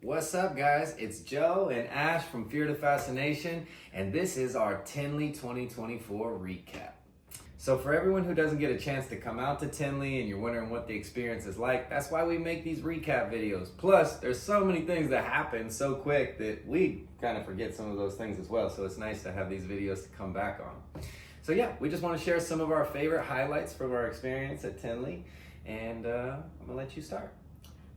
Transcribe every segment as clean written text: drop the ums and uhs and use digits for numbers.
What's up, guys? It's Joe and Ash from Fear to Fascination, and this is our Tinley 2024 recap. So for everyone who doesn't get a chance to come out to Tinley and you're wondering what the experience is like, that's why we make these recap videos. Plus, there's so many things that happen so quick that we kind of forget some of those things as well, so it's nice to have these videos to come back on. So yeah, we just want to share some of our favorite highlights from our experience at Tinley, and I'm gonna let you start.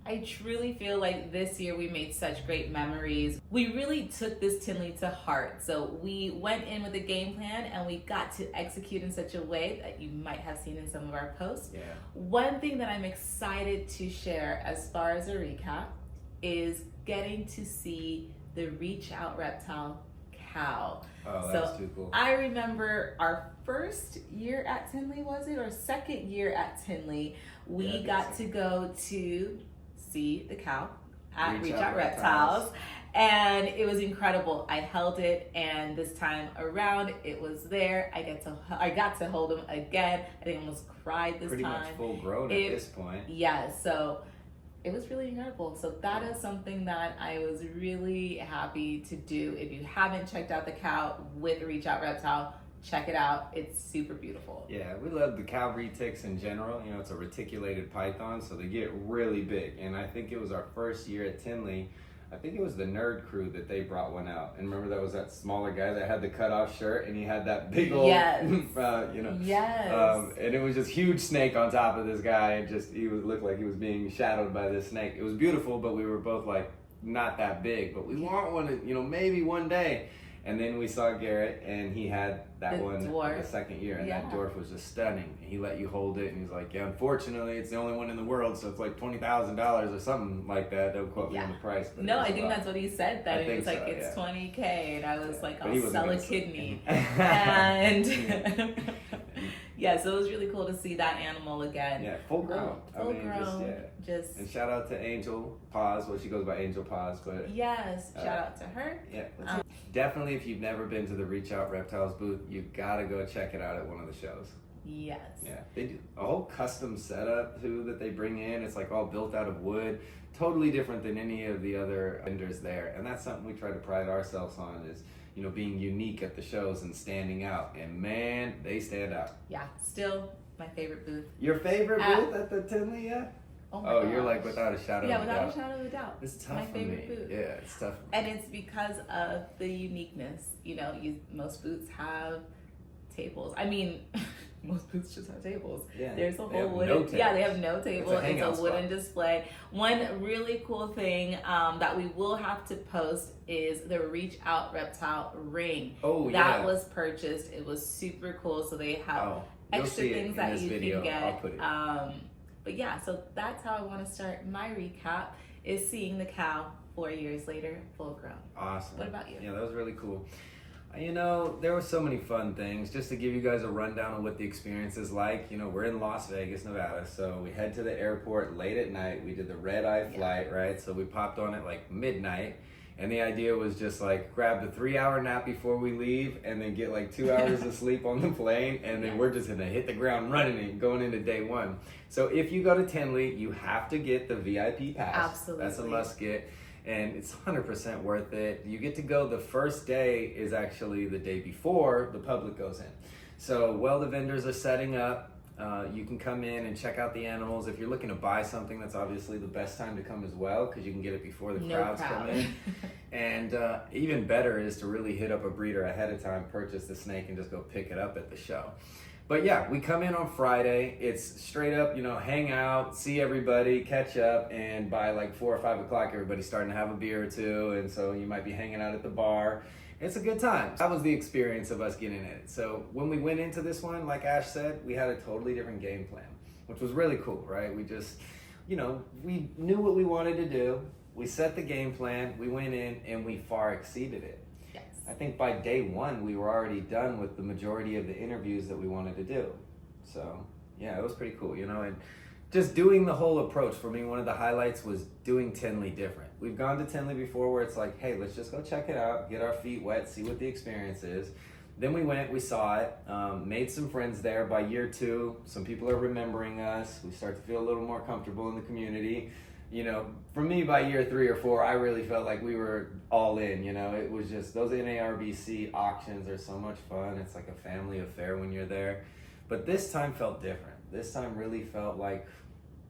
I truly feel like this year we made such great memories. We really took this Tinley to heart. So we went in with a game plan and we got to execute in such a way that you might have seen in some of our posts. Yeah. One thing that I'm excited to share as far as a recap is getting to see the Reach Out Reptile cow. Oh, that's too cool. I remember our first year at Tinley, was it? Or second year at Tinley, we got to go to see the cow at Reach Out Reptiles, and it was incredible. I held it, and this time around it was there. I got to hold him again. I think I almost cried this Pretty time. Much full grown at this point. Yeah, so it was really incredible. So that is something that I was really happy to do. If you haven't checked out the cow with Reach Out Reptile, check it out. It's super beautiful. Yeah, we love the cow retics in general. You know, it's a reticulated python, so they get really big. And I think it was our first year at Tinley. I think it was the nerd crew that they brought one out. And remember, that was that smaller guy that had the cutoff shirt and he had that big old, Yes. And it was just huge snake on top of this guy. And he looked like he was being shadowed by this snake. It was beautiful, but we were both like, not that big. But we want one, maybe one day. And then we saw Garrett, and he had that the second year, and that dwarf was just stunning. He let you hold it, and he's like, yeah, unfortunately, it's the only one in the world, so it's like $20,000 or something like that. Don't quote me on the price. No, I think that's what he said, that it was like, it's $20K, and I was like, I'll sell a kidney. And yeah, so it was really cool to see that animal again. Yeah, full grown. Full grown. Just and shout out to Angel Paws. Well, she goes by Angel Paws, but yes, shout out to her. Yeah, definitely. If you've never been to the Reach Out Reptiles booth, you gotta go check it out at one of the shows. Yes. Yeah, they do a whole custom setup too that they bring in. It's like all built out of wood, totally different than any of the other vendors there. And that's something we try to pride ourselves on is, being unique at the shows and standing out. And man, they stand out. Yeah, still my favorite booth. Your favorite booth at the Tinley, yeah? Oh, you're like without a shadow of a doubt. Yeah, without a shadow of a doubt. It's tough my for favorite me. booth. Yeah, it's tough. And it's because of the uniqueness. Most booths have tables. I mean, most booths just have tables. Yeah, there's a whole wooden. They have no table. It's a wooden display. One really cool thing that we will have to post is the Reach Out Reptile ring. That was purchased. It was super cool. So they have extra things that you can get. I'll put it. But yeah, so that's how I want to start my recap, is seeing the cow 4 years later, full grown. Awesome. What about you? Yeah, that was really cool. There were so many fun things. Just to give you guys a rundown of what the experience is like, we're in Las Vegas, Nevada, so we head to the airport late at night. We did the red-eye flight, right? So we popped on at like midnight. And the idea was just like grab the 3-hour nap before we leave and then get like 2 hours of sleep on the plane. And then we're just gonna hit the ground running and going into day one. So if you go to Tinley, you have to get the VIP pass. Absolutely. That's a must get. And it's 100% worth it. You get to go, the first day is actually the day before the public goes in. So while the vendors are setting up, you can come in and check out the animals. If you're looking to buy something, that's obviously the best time to come as well, because you can get it before the crowds come in. And even better is to really hit up a breeder ahead of time, purchase the snake, and just go pick it up at the show. But yeah, we come in on Friday. It's straight up, hang out, see everybody, catch up, and by like 4 or 5 o'clock, everybody's starting to have a beer or two, and so you might be hanging out at the bar. It's a good time. That was the experience of us getting in it. So when we went into this one, like Ash said, we had a totally different game plan, which was really cool, right? We just, we knew what we wanted to do. We set the game plan, we went in, and we far exceeded it. Yes. I think by day one, we were already done with the majority of the interviews that we wanted to do. So yeah, it was pretty cool, and just doing the whole approach. For me, one of the highlights was doing Tinley different. We've gone to Tinley before where it's like, hey, let's just go check it out, get our feet wet, see what the experience is. Then we went, we saw it, made some friends there. By year 2, some people are remembering us. We start to feel a little more comfortable in the community. you know, for me, by year 3 or 4, I really felt like we were all in, you know. It was just, those NARBC auctions are so much fun. It's like a family affair when you're there. But this time felt different. This time really felt like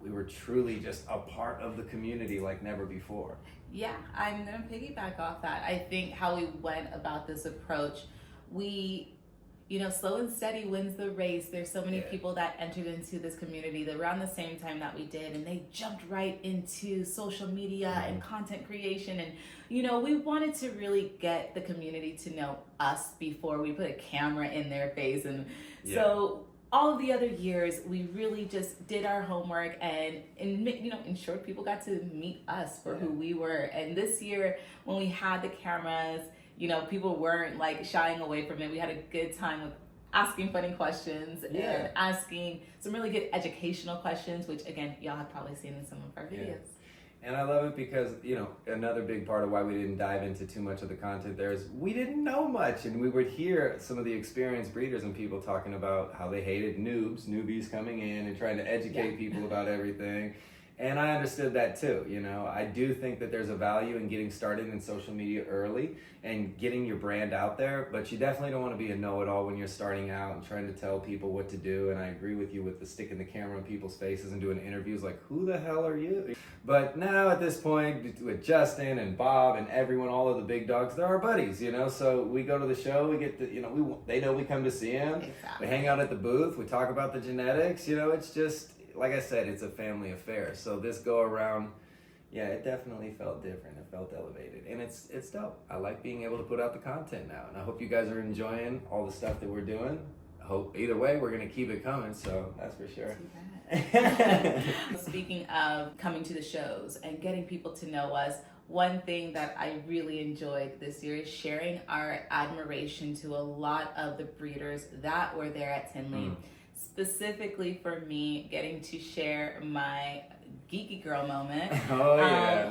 we were truly just a part of the community like never before. Yeah, I'm going to piggyback off that. I think how we went about this approach, we, you know, slow and steady wins the race. There's so many people that entered into this community that around the same time that we did, and they jumped right into social media and content creation. And, you know, we wanted to really get the community to know us before we put a camera in their face. And so all of the other years, we really just did our homework and you know, ensured people got to meet us for who we were. And this year, when we had the cameras, you know, people weren't like shying away from it. We had a good time with asking funny questions and asking some really good educational questions, which again, y'all have probably seen in some of our videos. And I love it because, you know, another big part of why we didn't dive into too much of the content there is we didn't know much. And we would hear some of the experienced breeders and people talking about how they hated newbies coming in and trying to educate people about everything. And I understood that too, you know. I do think that there's a value in getting started in social media early and getting your brand out there, but you definitely don't want to be a know-it-all when you're starting out and trying to tell people what to do. And I agree with you with the sticking the camera in people's faces and doing interviews like, who the hell are you? But now at this point, with Justin and Bob and everyone, all of the big dogs, they're our buddies, you know. So we go to the show, we get to, you know, they know we come to see them. We hang out at the booth, we talk about the genetics, you know. It's just, like I said, it's a family affair. So this go around, yeah, it definitely felt different. It felt elevated, and it's dope. I like being able to put out the content now, and I hope you guys are enjoying all the stuff that we're doing. I hope either way we're gonna keep it coming. So that's for sure. Speaking of coming to the shows and getting people to know us, one thing that I really enjoyed this year is sharing our admiration to a lot of the breeders that were there at Tinley. Specifically for me, getting to share my geeky girl moment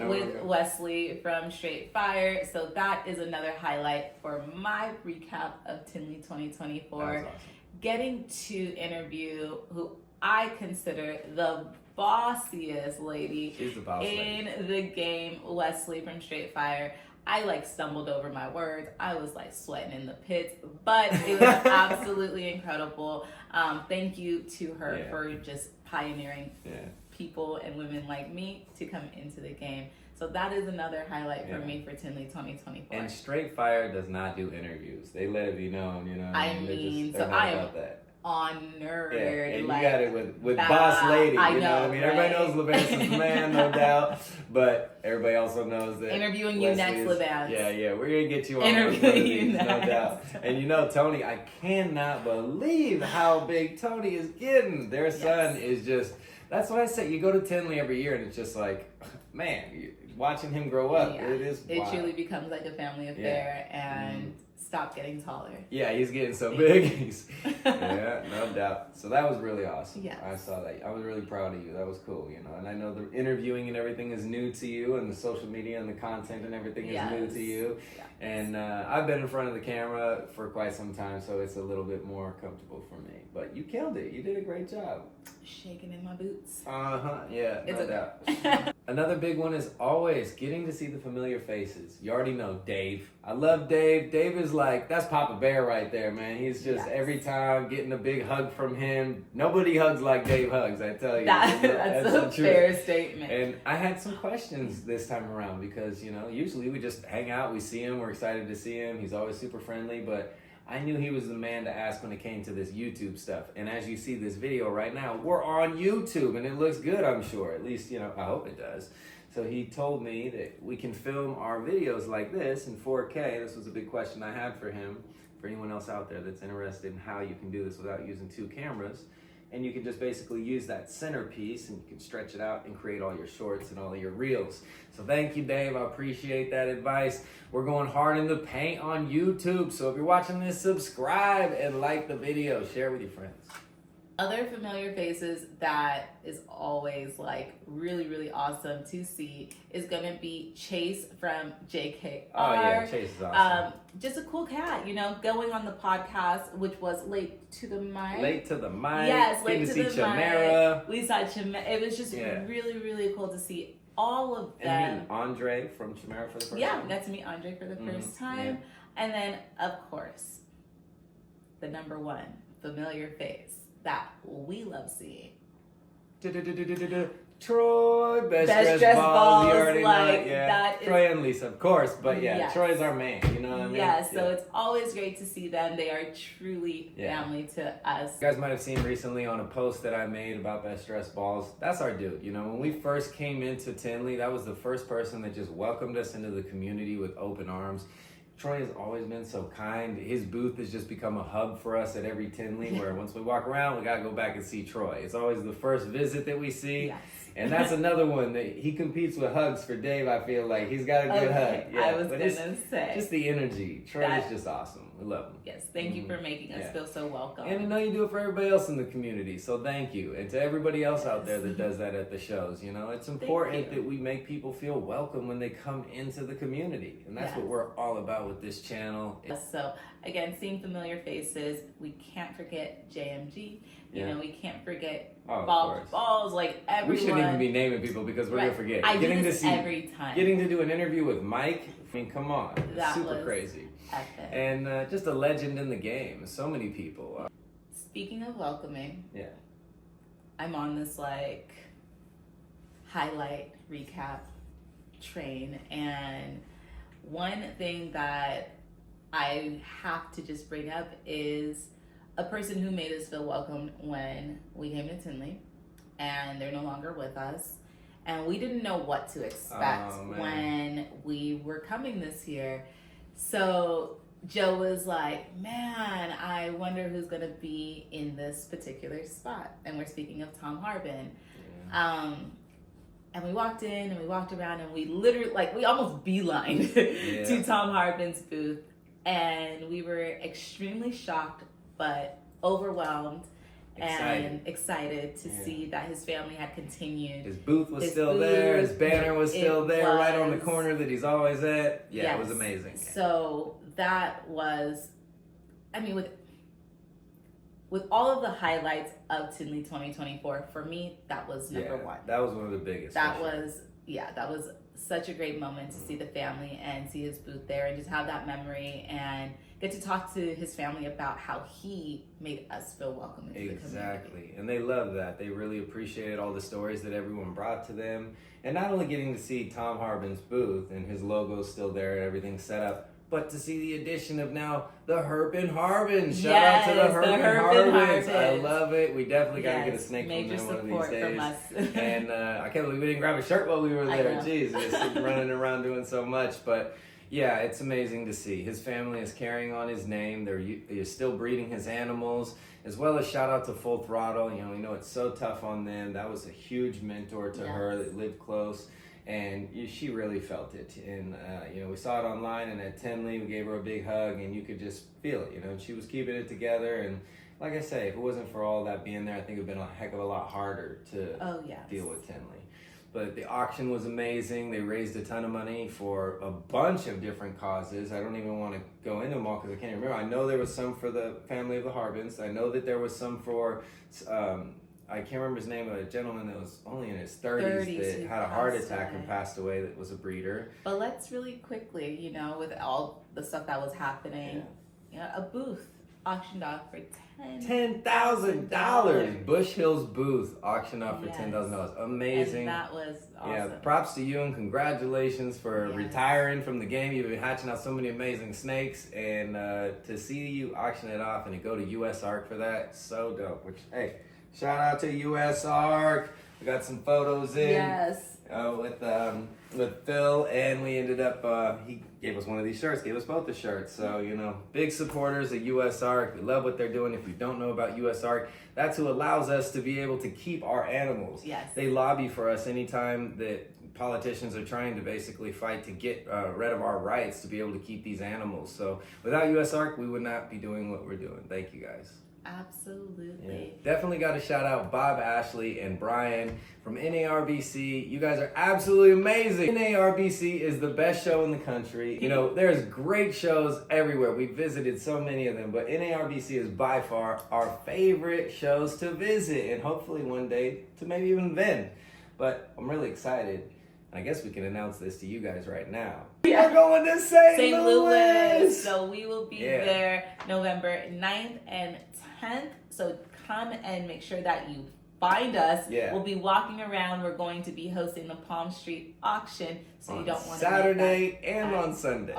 with Westley from Straight Fire. So that is another highlight for my recap of Tinley 2024. That was awesome. Getting to interview who I consider the bossiest lady in the game, Westley from Straight Fire. I like stumbled over my words. I was like sweating in the pits, but it was absolutely incredible. Thank you to her for just pioneering people and women like me to come into the game. So that is another highlight for me for Tinley 2024. And Straight Fire does not do interviews. They let it be known, you know. I mean, so I am honored. Yeah, and like, you got it with Boss Lady. You know what I mean? Right? Everybody knows Levance's the man, no doubt. But everybody also knows that interviewing you next, Levance. Yeah, we're gonna get you on interviewing you next, no doubt. And you know, Tony, I cannot believe how big Tony is getting. Their son is just. That's why I say you go to Tinley every year, and it's just like, man, watching him grow up. Yeah. It is. It truly becomes like a family affair, and. Stop getting taller. Yeah, he's getting so big. Yeah, no doubt. So that was really awesome. Yeah, I saw that. I was really proud of you. That was cool, you know. And I know the interviewing and everything is new to you, and the social media and the content and everything is new to you. Yes. And I've been in front of the camera for quite some time, so it's a little bit more comfortable for me. But you killed it. You did a great job. Shaking in my boots. Yeah, it's no doubt. Another big one is always getting to see the familiar faces. You already know Dave. I love Dave. Dave is like, that's Papa Bear right there, man. He's just every time getting a big hug from him. Nobody hugs like Dave hugs, I tell you. That's a fair statement. And I had some questions this time around because, you know, usually we just hang out, we see him, we're excited to see him. He's always super friendly, but I knew he was the man to ask when it came to this YouTube stuff. And as you see this video right now, we're on YouTube and it looks good, I'm sure. At least, you know, I hope it does. So he told me that we can film our videos like this in 4K. This was a big question I had for him, for anyone else out there that's interested in how you can do this without using 2 cameras. And you can just basically use that centerpiece and you can stretch it out and create all your shorts and all of your reels. So thank you, Dave. I appreciate that advice. We're going hard in the paint on YouTube. So if you're watching this, subscribe and like the video. Share with your friends. Other familiar faces that is always like really, really awesome to see is going to be Chase from JKR. Oh yeah, Chase is awesome. Just a cool cat, you know, going on the podcast, which was Late to the Mic. Late to the Mic. Yes, Late to the Chimera. Mic. We saw Chimera. It was just really, really cool to see all of them. And meeting Andre from Chimera for the first time. Yeah, got to meet Andre for the first time. Yeah. And then, of course, the number one familiar face that we love seeing. Troy, best dressed balls. You already know it. Yeah. Troy and Lisa, of course. But yeah, Troy's our man. You know what I mean? Yeah, so it's always great to see them. They are truly family to us. You guys might have seen recently on a post that I made about best dressed balls. That's our dude. You know, when we first came into Tinley, that was the first person that just welcomed us into the community with open arms. Troy has always been so kind. His booth has just become a hub for us at every Tinley, where once we walk around, we gotta go back and see Troy. It's always the first visit that we see. Yes. And that's another one that he competes with hugs for Dave. I feel like he's got a good hug. Yeah, I was gonna say just the energy. Troy is just awesome. We love him. Yes, thank you for making us feel so welcome. And I know you do it for everybody else in the community, so thank you. And to everybody else out there that does that at the shows, you know, it's important that we make people feel welcome when they come into the community, and that's what we're all about with this channel. So again, seeing familiar faces, we can't forget JMG. You know, we can't forget balls, like everyone. We shouldn't even be naming people because we're gonna forget. I do this every time. Getting to do an interview with Mike, I mean, come on, that super was crazy. Epic. And just a legend in the game. So many people. Speaking of welcoming, I'm on this like highlight recap train, and one thing that I have to just bring up is a person who made us feel welcomed when we came to Tinley, and they're no longer with us. And we didn't know what to expect when we were coming this year. So Joe was like, man, I wonder who's going to be in this particular spot. And we're speaking of Tom Harbin. Yeah. And we walked in and we walked around and we literally, like, we almost beelined to Tom Harbin's booth. And we were extremely shocked, but overwhelmed and excited to see that his family had continued. His booth was still there. His banner was still there, right on the corner that he's always at. Yeah, it was amazing. So that was, I mean, with all of the highlights of Tinley 2024, for me, that was number one. That was one of the biggest. That was such a great moment to see the family and see his booth there and just have that memory and get to talk to his family about how he made us feel welcome into the community. Exactly. And they love that. They really appreciated all the stories that everyone brought to them. And not only getting to see Tom Harbin's booth and his logo's still there and everything's set up, but to see the addition of now the Herpin harbins. Shout out to the Herpin harbins. I love it. We definitely got to get a snake from them one of these days. From us. And I can't believe we didn't grab a shirt while we were there. Jeez, just running around doing so much. But yeah, it's amazing to see. His family is carrying on his name. They're still breeding his animals, as well as shout out to Full Throttle. You know, we know it's so tough on them. That was a huge mentor to her that lived close. And she really felt it. And, you know, we saw it online and at Tinley, we gave her a big hug and you could just feel it, you know, she was keeping it together. And like I say, if it wasn't for all that being there, I think it would have been a heck of a lot harder to deal with Tinley. But the auction was amazing. They raised a ton of money for a bunch of different causes. I don't even want to go into them all because I can't remember. I know there was some for the family of the Harbins. I know that there was some for... I can't remember his name, but a gentleman that was only in his 30s that had a heart attack and passed away that was a breeder. But let's really quickly, you know, with all the stuff that was happening, you know, a booth auctioned off for $10,000. Bush Hill's booth auctioned off for $10,000. Amazing. And that was awesome. Yeah, props to you and congratulations for retiring from the game. You've been hatching out so many amazing snakes, and to see you auction it off and to go to US Arc for that, so dope. Which, hey, shout out to US Arc. We got some photos in with Phil, and we ended up, he gave us one of these shirts, gave us both the shirts. So, you know, big supporters of US Arc. We love what they're doing. If you don't know about US Arc, that's who allows us to be able to keep our animals. Yes. They lobby for us anytime that politicians are trying to basically fight to get rid of our rights to be able to keep these animals. So without US Arc, we would not be doing what we're doing. Thank you guys. Absolutely. Yeah. Definitely got to shout out Bob, Ashley, and Brian from NARBC. You guys are absolutely amazing. NARBC is the best show in the country. You know, there's great shows everywhere. We visited so many of them, but NARBC is by far our favorite shows to visit, and hopefully one day to maybe even vend. But I'm really excited I guess we can announce this to you guys right now. We're going to St. Louis! So we will be there November 9th and 10th. So come and make sure that you find us. Yeah. We'll be walking around. We're going to be hosting the Palm Street auction. So on you don't want to Saturday and on Sunday.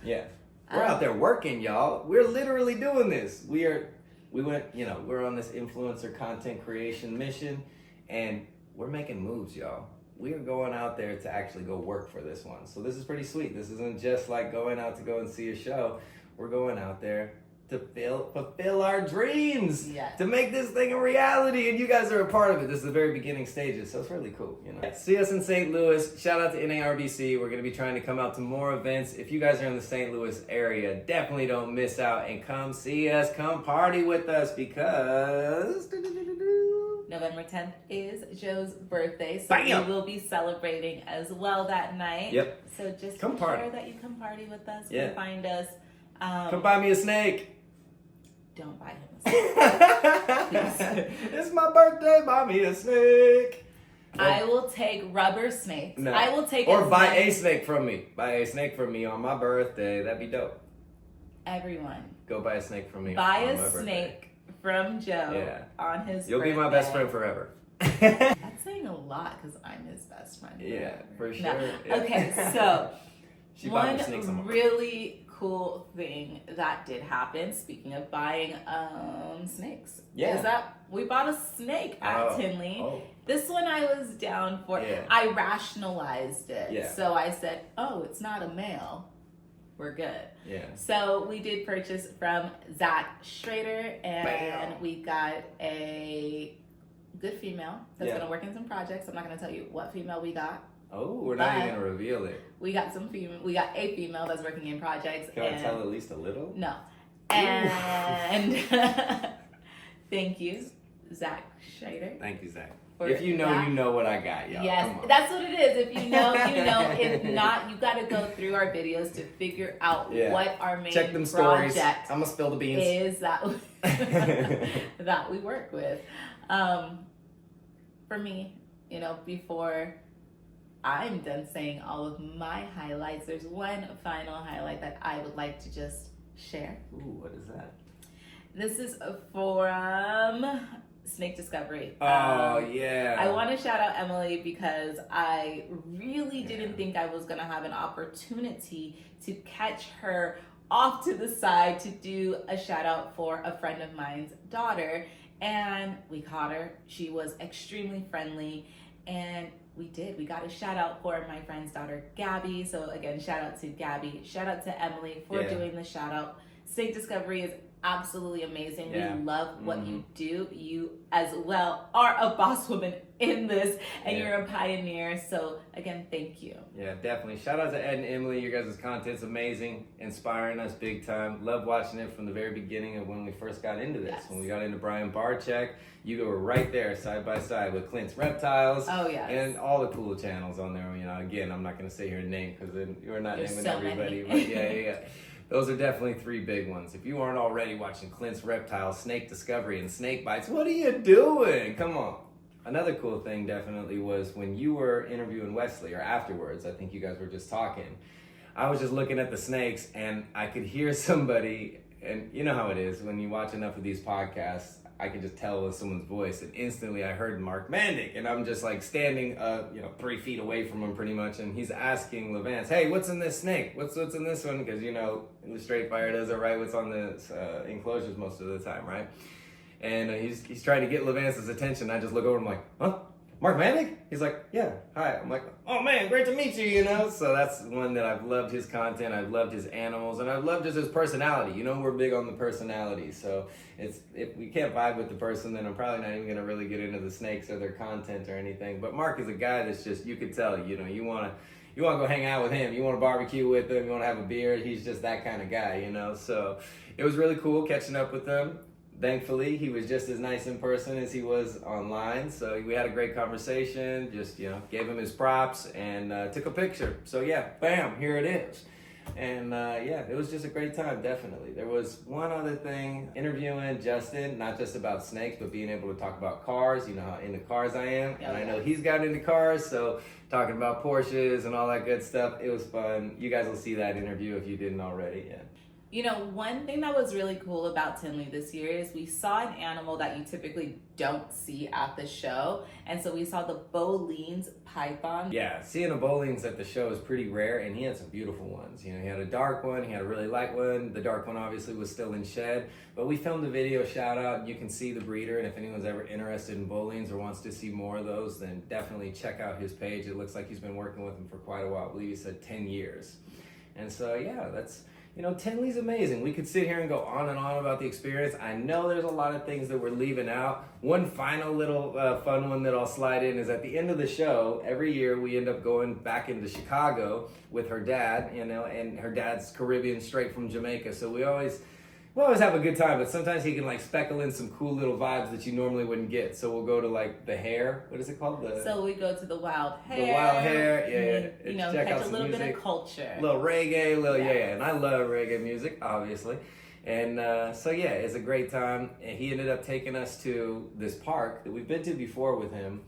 Yeah. We're out there working, y'all. We're literally doing this. We're on this influencer content creation mission, and we're making moves, y'all. We are going out there to actually go work for this one. So this is pretty sweet. This isn't just like going out to go and see a show. We're going out there to fulfill our dreams, to make this thing a reality, and you guys are a part of it. This is the very beginning stages, so it's really cool. See us in St. Louis. Shout out to NARBC. We're going to be trying to come out to more events. If you guys are in the St. Louis area, definitely don't miss out and come see us, come party with us, because November 10th is Joe's birthday, so we will be celebrating as well that night. Yep. So just come make party. sure that you come party with us. Come find us. Come buy me a snake. Don't buy him a snake. It's my birthday. Buy me a snake. I will take rubber snakes. No. I will take buy a snake from me. Buy a snake from me on my birthday. That'd be dope. Everyone. Go buy a snake from me. Buy a snake from Joe on his birthday. You'll be my best friend forever. That's saying a lot because I'm his best friend. Yeah, for sure. No. Yeah. Okay, so one really cool thing that did happen, speaking of buying snakes, is that we bought a snake at Tinley. This one I was down for. I rationalized it. So I said, it's not a male. We're good. So we did purchase from Schrader, and we got a good female that's going to work in some projects. I'm not going to tell you what female we got. Oh, we're not even going to reveal it. We got We got a female that's working in projects. Can I tell at least a little? No. And thank you, Schrader. Thank you, Zach. If you know, you know what I got, y'all. Yes, that's what it is. If you know, you know. If not, you got to go through our videos to figure out what our main Check them project stories. I'm going to spill the beans. Is that that we work with. For me, before I'm done saying all of my highlights, there's one final highlight that I would like to just share. Ooh, what is that? This is from Snake Discovery. I want to shout out Emily because I really didn't think I was going to have an opportunity to catch her off to the side to do a shout out for a friend of mine's daughter. And we caught her. She was extremely friendly. And we got a shout out for my friend's daughter, Gabby. So again, shout out to Gabby. Shout out to Emily for doing the shout out. Snake Discovery is absolutely amazing. We love what you do. You as well are a boss woman in this, and you're a pioneer. So again, thank you. Yeah, definitely. Shout out to Ed and Emily. Your guys' content's amazing, inspiring us big time. Love watching it from the very beginning of when we first got into this. When we got into Barczyk, you were right there side by side with Clint's Reptiles. And all the cool channels on there. Again, I'm not going to sit here and name because we're not naming everybody. But yeah. Those are definitely three big ones. If you aren't already watching Clint's Reptile, Snake Discovery, and Snake Bites, what are you doing? Come on. Another cool thing definitely was when you were interviewing Westley, or afterwards, I think you guys were just talking, I was just looking at the snakes and I could hear somebody, and you know how it is, when you watch enough of these podcasts, I could just tell with someone's voice, and instantly I heard Mark Mandick, and I'm just like standing 3 feet away from him pretty much, and he's asking Levance, hey, what's in this snake? What's in this one? Because the Straight Fire does it right, what's on the enclosures most of the time, right? And he's trying to get Levance's attention. I just look over and I'm like, huh? Mark Mandick? He's like, yeah, hi. I'm like, oh man, great to meet you, So that's one that I've loved his content, I've loved his animals, and I've loved just his personality. We're big on the personality. So if we can't vibe with the person, then I'm probably not even gonna really get into the snakes or their content or anything. But Mark is a guy that's just, you could tell, you wanna go hang out with him, you wanna barbecue with him, you wanna have a beer, he's just that kind of guy, So it was really cool catching up with him. Thankfully, he was just as nice in person as he was online. So we had a great conversation, just, gave him his props and took a picture. So yeah, bam, here it is. And yeah, it was just a great time, definitely. There was one other thing, interviewing Justin, not just about snakes, but being able to talk about cars. You know how into cars I am, and I know he's got into cars, so talking about Porsches and all that good stuff, it was fun. You guys will see that interview if you didn't already. Yeah. You know, one thing that was really cool about Tinley this year is we saw an animal that you typically don't see at the show. And so we saw the boelens python. Yeah, seeing a boelens at the show is pretty rare, and he had some beautiful ones. You know, he had a dark one, he had a really light one. The dark one obviously was still in shed, but we filmed a video shout out. You can see the breeder, and if anyone's ever interested in boelens or wants to see more of those, then definitely check out his page. It looks like he's been working with them for quite a while. I believe he said 10 years. And so, yeah, that's... You know, Tinley's amazing. We could sit here and go on and on about the experience. I know there's a lot of things that we're leaving out. One final little fun one that I'll slide in is at the end of the show, every year we end up going back into Chicago with her dad, you know, and her dad's Caribbean, straight from Jamaica. So we always have a good time, but sometimes he can like speckle in some cool little vibes that you normally wouldn't get. So we'll go to like the Hare. What is it called? So we go to the Wild Hare. The Wild Hare, yeah. You know, catch a little bit of culture. A little reggae, yeah. And I love reggae music, obviously. And so yeah, it's a great time. And he ended up taking us to this park that we've been to before with him.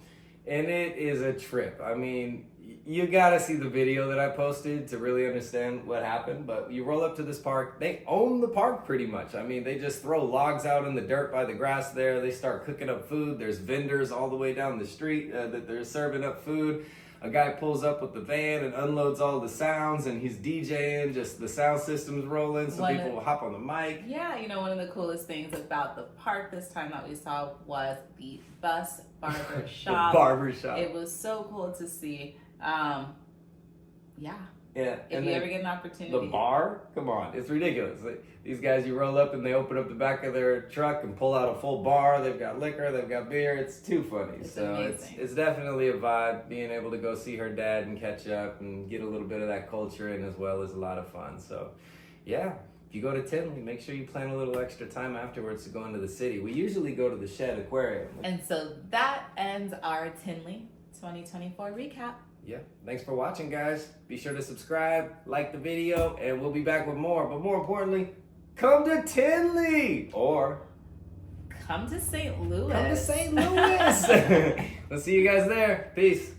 And it is a trip. I mean, you gotta see the video that I posted to really understand what happened, but you roll up to this park, they own the park pretty much. I mean, they just throw logs out in the dirt by the grass there, they start cooking up food, there's vendors all the way down the street that they're serving up food. A guy pulls up with the van and unloads all the sounds, and he's DJing, just the sound system's rolling, so people will hop on the mic. Yeah, you know, one of the coolest things about the park this time that we saw was the bus barber shop. The barber shop. It was so cool to see. Yeah. Yeah. If you ever get an opportunity. The bar? Come on. It's ridiculous. These guys, you roll up and they open up the back of their truck and pull out a full bar. They've got liquor, they've got beer. It's too funny. It's amazing. It's definitely a vibe, being able to go see her dad and catch up and get a little bit of that culture in as well, as a lot of fun. So, yeah. If you go to Tinley, make sure you plan a little extra time afterwards to go into the city. We usually go to the Shed Aquarium. And so that ends our Tinley 2024 recap. Yeah. Thanks for watching, guys. Be sure to subscribe, like the video, and we'll be back with more. But more importantly, come to Tinley! Or come to St. Louis. Come to St. Louis! We'll see you guys there. Peace.